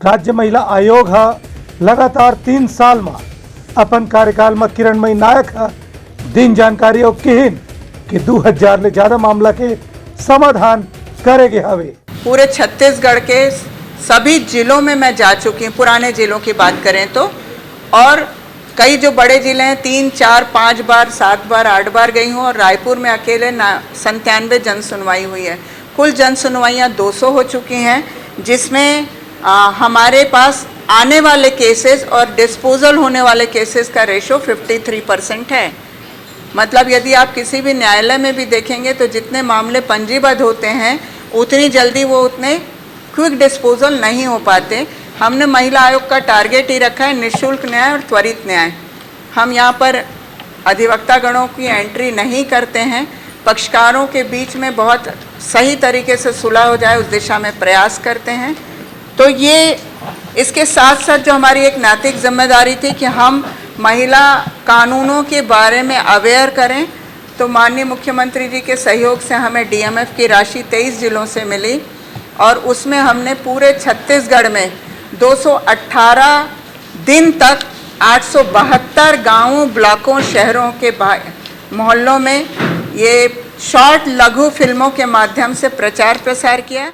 राज्य महिला आयोग हा लगातार 3 साल में अपन कार्यकाल में किरणमयी नायक हा दिन जानकारी और किहिन कि 2000 ले ज्यादा मामला के समाधान करेगे हवे। पूरे छत्तीसगढ़ के सभी जिलों में मैं जा चुकी हूँ, पुराने जिलों की बात करें तो, और कई जो बड़े जिले हैं 3, 4, 5 बार, 7 बार, 8 बार गई हूँ, और रायपुर में अकेले 97 जन सुनवाई हुई है। कुल जन सुनवाइयाँ 200 हो चुकी हैं, जिसमें हमारे पास आने वाले केसेस और डिस्पोजल होने वाले केसेस का रेशो 53% है। मतलब यदि आप किसी भी न्यायालय में भी देखेंगे तो जितने मामले पंजीबद्ध होते हैं उतनी जल्दी वो उतने क्विक डिस्पोजल नहीं हो पाते। हमने महिला आयोग का टारगेट ही रखा है निःशुल्क न्याय और त्वरित न्याय। हम यहाँ पर अधिवक्ता गणों की एंट्री नहीं करते हैं, पक्षकारों के बीच में बहुत सही तरीके से सुलह हो जाए उस दिशा में प्रयास करते हैं। तो ये इसके साथ साथ जो हमारी एक नैतिक जिम्मेदारी थी कि हम महिला कानूनों के बारे में अवेयर करें, तो माननीय मुख्यमंत्री जी के सहयोग से हमें डीएमएफ की राशि 23 जिलों से मिली, और उसमें हमने पूरे छत्तीसगढ़ में 218 दिन तक 872 गांवों, ब्लॉकों, शहरों के मोहल्लों में ये शॉर्ट लघु फिल्मों के माध्यम से प्रचार प्रसार किया।